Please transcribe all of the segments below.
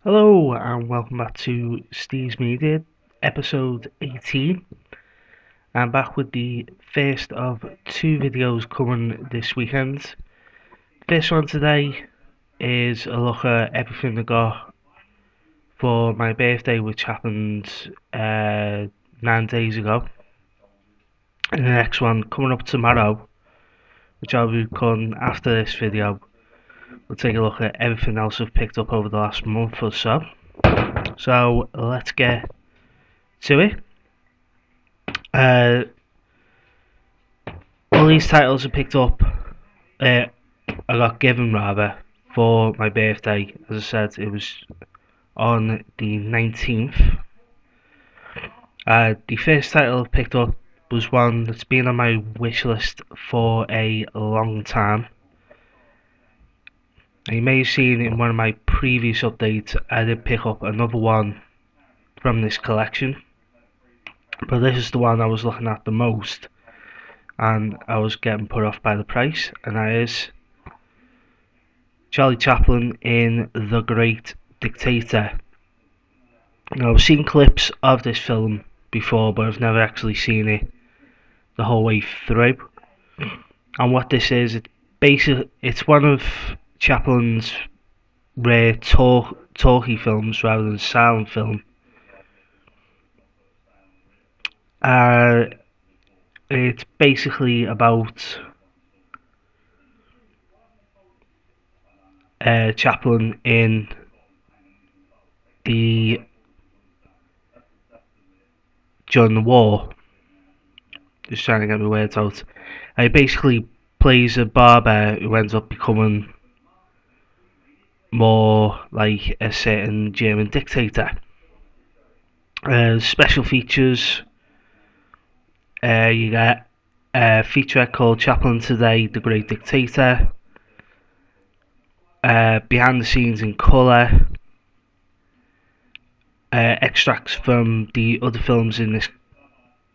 Hello and welcome back to Steve's Media, episode 18. I'm back with the first of two videos coming this weekend. First one today is a look at everything I got for my birthday, which happened 9 days ago. And the next one coming up tomorrow, which I'll be recording after this video. We'll take a look at everything else I've picked up over the last month or so. So let's get to it. Uh, all these titles are picked up, I got given rather, for my birthday. As I said, it was on the 19th. The first title I picked up was one that's been on my wish list for a long time. And you may have seen in one of my previous updates, I did pick up another one from this collection. But this is the one I was looking at the most, and I was getting put off by the price, and that is Charlie Chaplin in The Great Dictator. Now, I've seen clips of this film before, but I've never actually seen it the whole way through. And what this is, it's one of Chaplin's rare talkie films rather than silent film. It's basically about Chaplin in during the war. Just trying to get my words out. He basically plays a barber who ends up becoming more like a certain German dictator. Special features. You get a featurette called Chaplin Today, The Great Dictator. Behind the scenes in colour. Extracts from the other films in this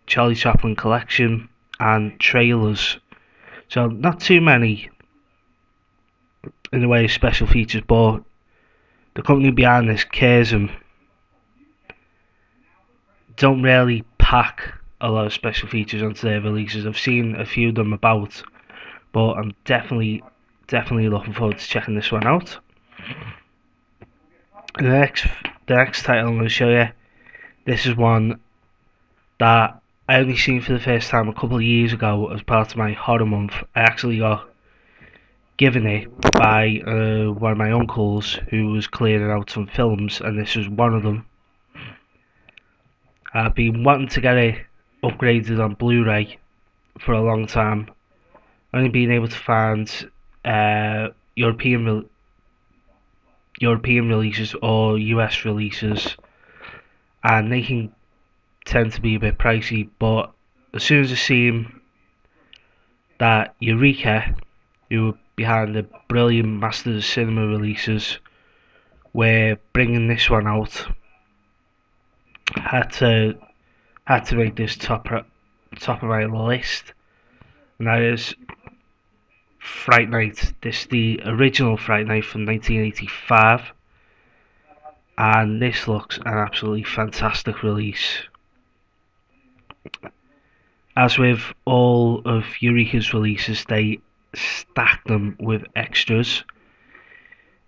Charlie Chaplin collection, and trailers. So not too many in the way of special features, but the company behind this cares and don't really pack a lot of special features onto their releases. I've seen a few of them about, but I'm definitely looking forward to checking this one out. The next title I'm going to show you, this is one that I only seen for the first time a couple of years ago as part of my horror month. I actually got given it by one of my uncles who was clearing out some films, and this was one of them. I've been wanting to get it upgraded on Blu-ray for a long time. Only being able to find European releases or US releases, and they can tend to be a bit pricey. But as soon as I see that Eureka, who were behind the brilliant Masters of Cinema releases, were bringing this one out, had to make this top of my list, and that is Fright Night. This is the original Fright Night from 1985, and this looks an absolutely fantastic release. As with all of Eureka's releases, they stack them with extras.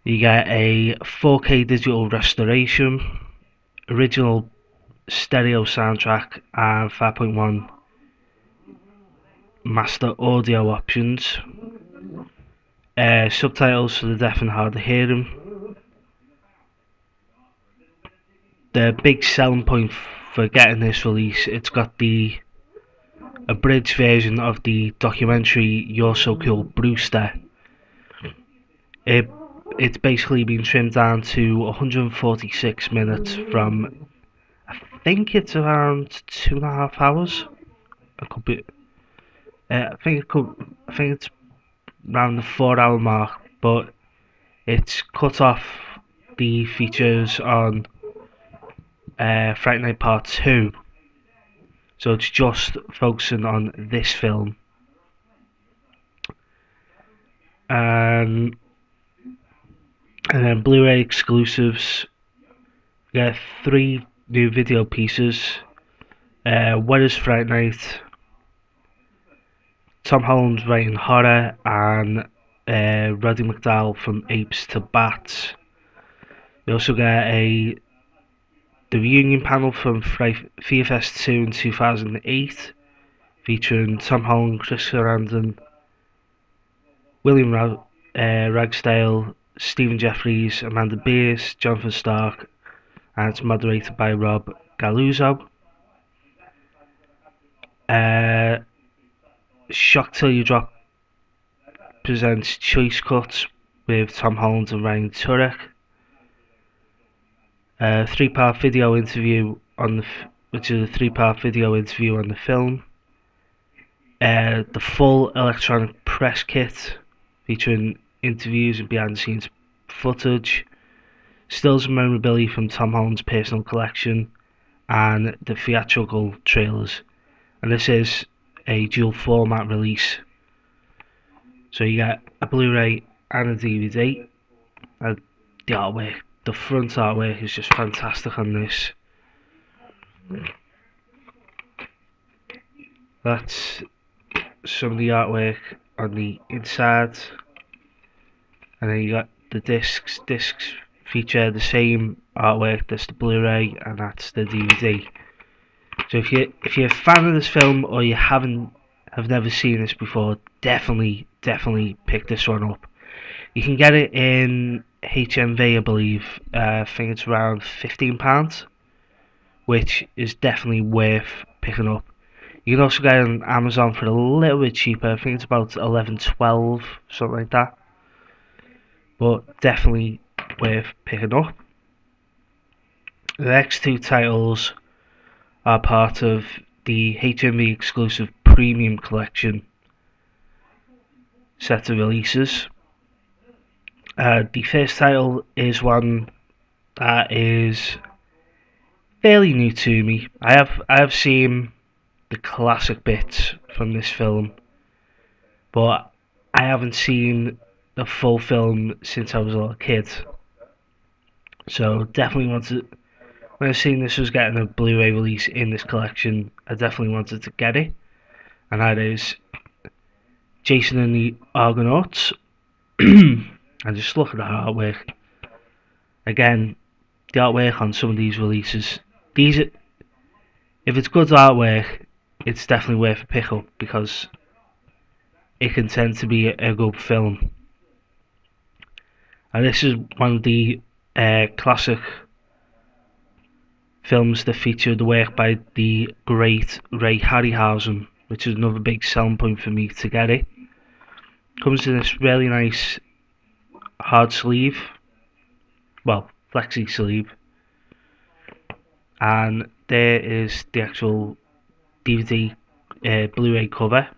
You get a 4K digital restoration, original stereo soundtrack, and 5.1 master audio options. Subtitles for the deaf and hard of hearing. The big selling point for getting this release, it's got the abridged version of the documentary You're So Cool, Brewster. It's basically been trimmed down to 146 minutes from, I think it's around 2.5 hours. I could be, I think it's around the 4 hour mark, but it's cut off the features on Fright Night Part 2, so it's just focusing on this film. And then Blu-ray exclusives We get 3 new video pieces. What is Fright Night? Tom Holland writing horror, and Roddy McDowall from Apes to Bats. You also get the reunion panel from Fear Fest 2 in 2008, featuring Tom Holland, Chris Sarandon, William Ragsdale, Stephen Jeffries, Amanda Beers, Jonathan Stark, and it's moderated by Rob Galuzzo. Shock Till You Drop presents Choice Cuts with Tom Holland and Ryan Turek. A 3-part video interview which is a 3-part video interview on the film. The full electronic press kit featuring interviews and behind the scenes footage, stills and memorabilia from Tom Holland's personal collection, and the theatrical trailers. And this is a dual format release, so you get a Blu-ray and a DVD. And the front artwork is just fantastic on this. That's some of the artwork on the inside, and then you got the discs. Discs feature the same artwork. That's the Blu-ray, and that's the DVD. So if you're a fan of this film, or you have never seen this before, definitely pick this one up. You can get it in HMV, I believe. I think it's around £15, which is definitely worth picking up. You can also get it on Amazon for a little bit cheaper. I think it's about 11, 12, something like that. But definitely worth picking up. The next 2 titles are part of the HMV exclusive premium collection set of releases. The first title is one that is fairly new to me. I have seen the classic bits from this film, but I haven't seen the full film since I was a little kid. So definitely wanted, when I seen this was getting a Blu-ray release in this collection, I definitely wanted to get it. And that is Jason and the Argonauts. And just look at the artwork. Again, the artwork on some of these releases, if it's good artwork, it's definitely worth a pick up, because it can tend to be a good film. And this is one of the classic films that feature the work by the great Ray Harryhausen, which is another big selling point for me to get it. Comes in this really nice hard sleeve, well, flexi sleeve, and there is the actual DVD Blu-ray cover.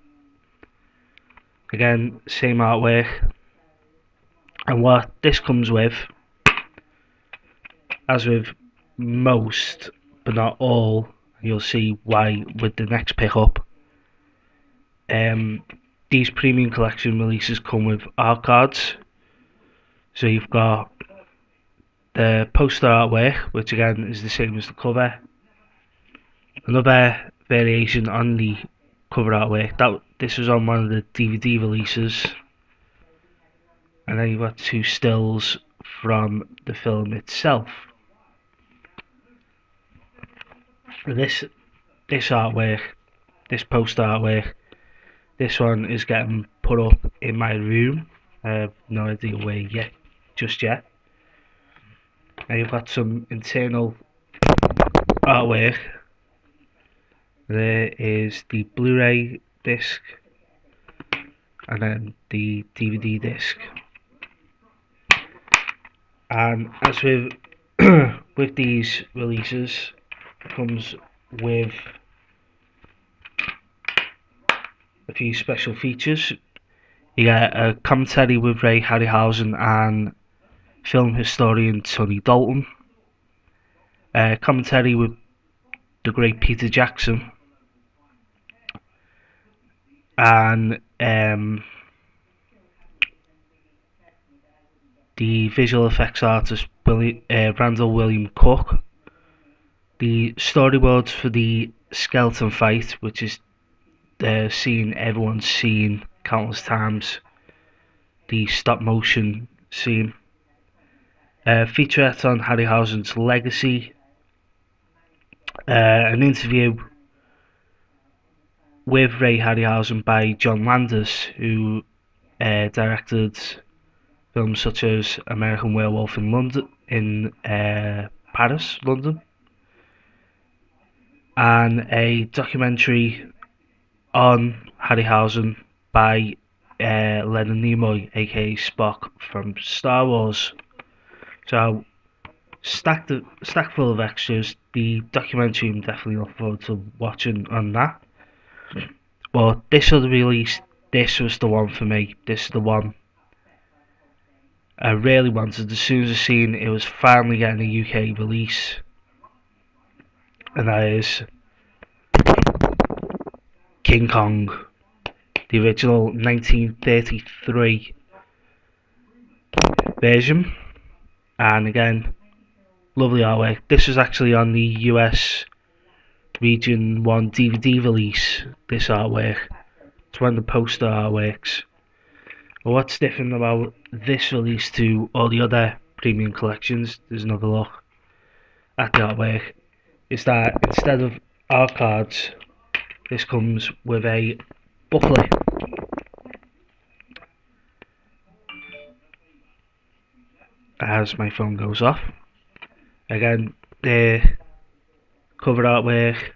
Again, same artwork. And what this comes with, as with most but not all, you'll see why with the next pickup, these premium collection releases come with art cards. So you've got the poster artwork, which again is the same as the cover. Another variation on the cover artwork, this was on one of the DVD releases. And then you've got 2 stills from the film itself. This artwork, this poster artwork, this one is getting put up in my room. I have no idea where yet, just yet. And you've got some internal artwork. There is the Blu-ray disc, and then the DVD disc. And as with with these releases, comes with a few special features. You get a commentary with Ray Harryhausen and film historian Tony Dalton. A commentary with the great Peter Jackson. And the the visual effects artist Randall William Cook, the storyboards for the skeleton fight, which is the scene everyone's seen countless times, the stop motion scene, featurette on Harryhausen's legacy, an interview with Ray Harryhausen by John Landis, who directed films such as American Werewolf in London, in Paris, London, and a documentary on Harryhausen by Leonard Nimoy, aka Spock from Star Wars. So stacked full of extras. The documentary I'm definitely looking forward to watching on that. But this other release, this was the one for me. This is the one I really wanted. As soon as I seen it was finally getting a UK release, and that is King Kong, the original 1933 version. And again, lovely artwork. This was actually on the US Region 1 DVD release, this artwork. It's one of the poster artworks. But what's different about this release to all the other premium collections, there's another look at the artwork, is that instead of art cards, this comes with a booklet. As my phone goes off. Again, the cover artwork,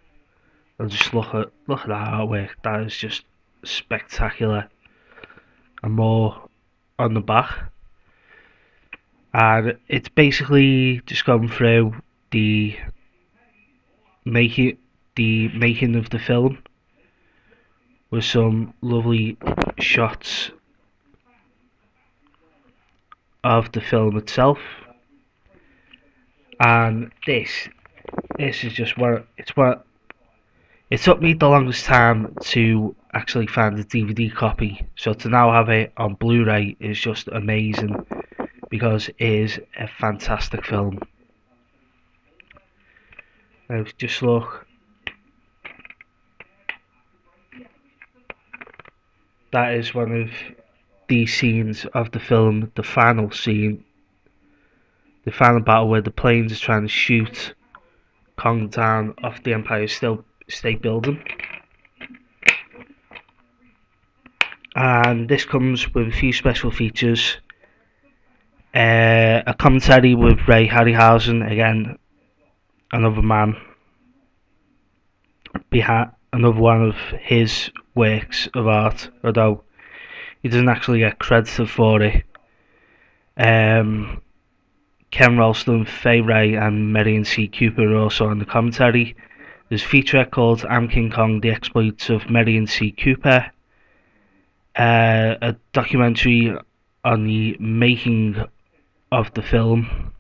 I'll just look at that artwork, that is just spectacular. And more on the back. And it's basically just gone through the making of the film with some lovely shots of the film itself. And this is just what it took me the longest time to actually find a DVD copy, so to now have it on Blu-ray is just amazing, because it is a fantastic film. Now just look, that is one of the scenes of the film, the final scene, the final battle where the planes are trying to shoot Kong down off the Empire State Building. And this comes with a few special features. A commentary with Ray Harryhausen, again, another man behind another one of his works of art, although he doesn't actually get credited for it. Ken Ralston, Fay Wray and Merian C. Cooper are also on the commentary. There's a featurette called I'm King Kong, The Exploits of Merian C. Cooper. A documentary on the making of the film.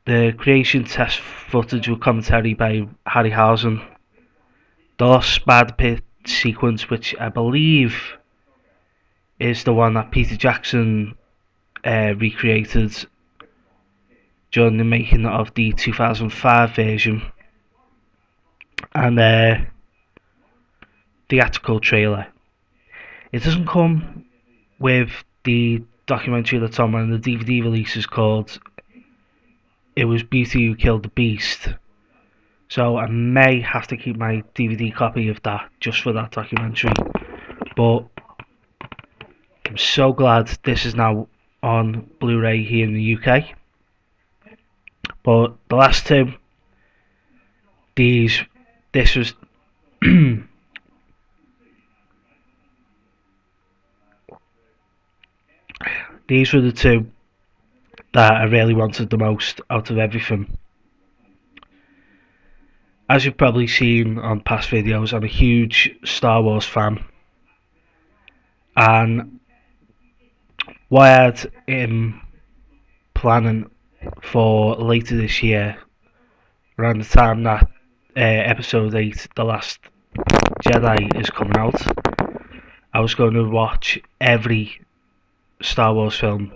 The creation test footage with commentary by Harryhausen. The Lost Spider Pit sequence, which I believe is the one that Peter Jackson recreated during the making of the 2005 version, and the theatrical trailer. It doesn't come with the documentary that's on one of the DVD releases called It Was Beauty Who Killed the Beast, so I may have to keep my DVD copy of that just for that documentary. But I'm so glad this is now on Blu-ray here in the UK. But the last two, this was these were the two that I really wanted the most out of everything. As you've probably seen on past videos, I'm a huge Star Wars fan, and what I had in planning for later this year, around the time that episode 8, The Last Jedi, is coming out, I was going to watch every Star Wars film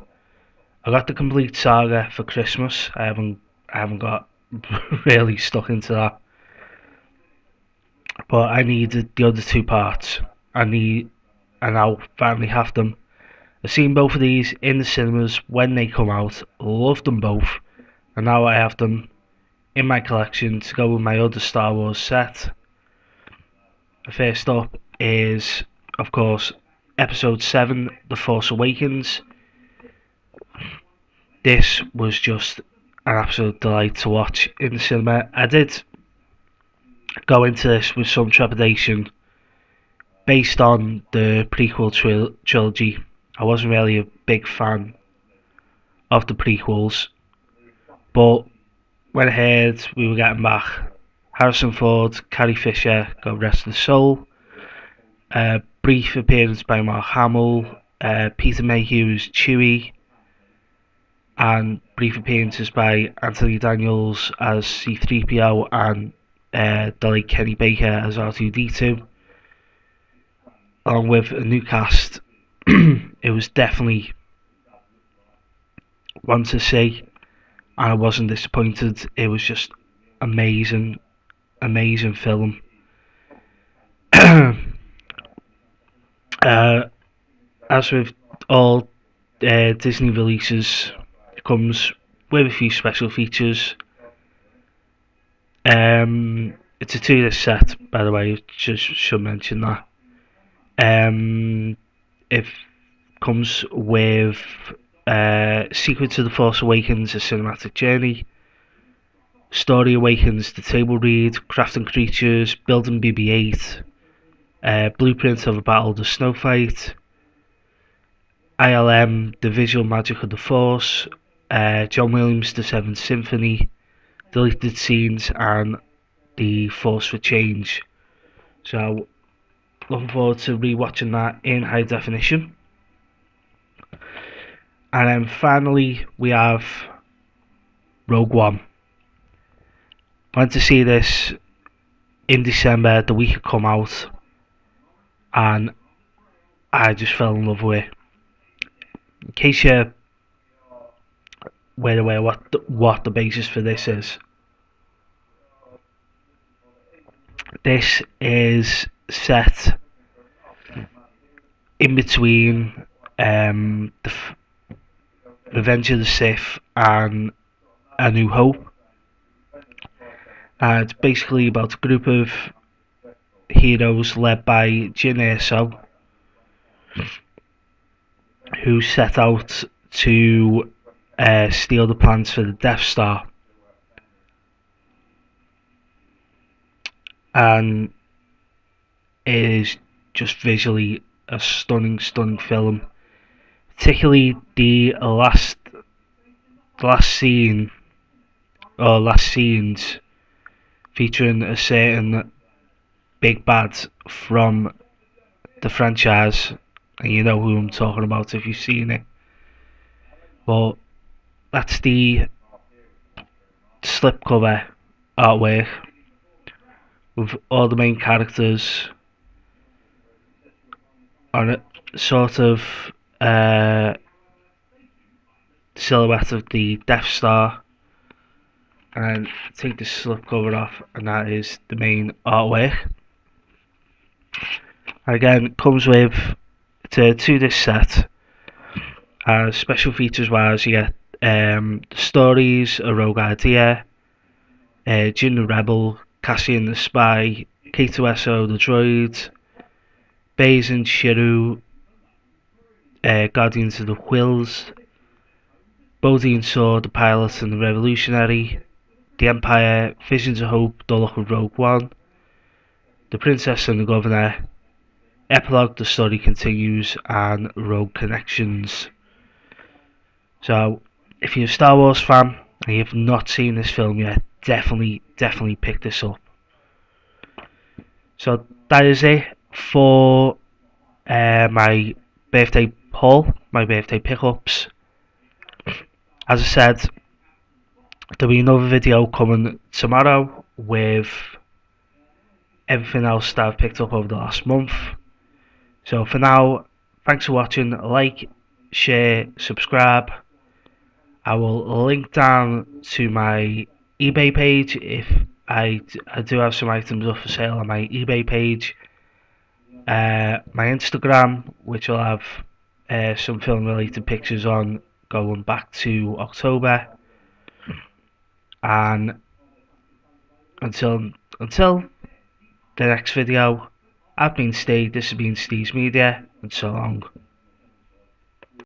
I got the complete saga for Christmas. I haven't got really stuck into that, but I needed the other two parts. And I'll finally have them. I've seen both of these in the cinemas when they come out. Loved them both, and now I have them in my collection to go with my other Star Wars set. First up is, of course, Episode 7, The Force Awakens. This was just an absolute delight to watch in the cinema. I did go into this with some trepidation based on the prequel trilogy. I wasn't really a big fan of the prequels, but when I heard we were getting back Harrison Ford, Carrie Fisher, God rest his soul, brief appearance by Mark Hamill, Peter Mayhew as Chewie, and brief appearances by Anthony Daniels as C-3PO and the late Kenny Baker as R2-D2, along with a new cast. It was definitely one to see, and I wasn't disappointed. It was just amazing, amazing film. As with all Disney releases, it comes with a few special features. It's a 2-disc set, by the way, just should mention that. It comes with Secret to the Force Awakens, a cinematic journey. Story Awakens, the table read, crafting creatures, building BB-8, blueprint of a battle of the snow fight, ILM, the visual magic of the Force, John Williams, the Seventh Symphony, deleted scenes, and the Force for Change. So, looking forward to rewatching that in high definition. And then finally, we have Rogue One. Went to see this in December, the week it come out, and I just fell in love with it. In case you're aware what the basis for this is, this is set in between Revenge of the Sith and A New Hope. It's basically about a group of heroes led by Jyn Erso, who set out to steal the plans for the Death Star. And it is just visually a stunning film. Particularly the last scene, or last scenes, featuring a certain big bad from the franchise, and you know who I'm talking about if you've seen it. Well, that's the slipcover artwork with all the main characters on it, sort of silhouette of the Death Star, and take the slipcover off, and that is the main artwork. And again, it comes with a 2-disc set. Special features wise, you get the stories, A Rogue Idea, Jyn the Rebel, Cassian the Spy, K2SO the Droid, Baze and Shiru, Guardians of the Whills, Bodhi and Sword, the Pilot and the Revolutionary, The Empire, Visions of Hope, The Luck of Rogue One, The Princess and the Governor, Epilogue, The Story Continues, and Rogue Connections. So, if you're a Star Wars fan and you've not seen this film yet, definitely pick this up. So that is it for my birthday haul, my birthday pickups. As I said, there'll be another video coming tomorrow with everything else that I've picked up over the last month. So for now, thanks for watching. Like, share, subscribe, I will link down to my eBay page if I do have some items up for sale on my eBay page. My Instagram, which will have some film related pictures on going back to October. And until the next video, I've been Steve, this has been Steve's Media, and so long.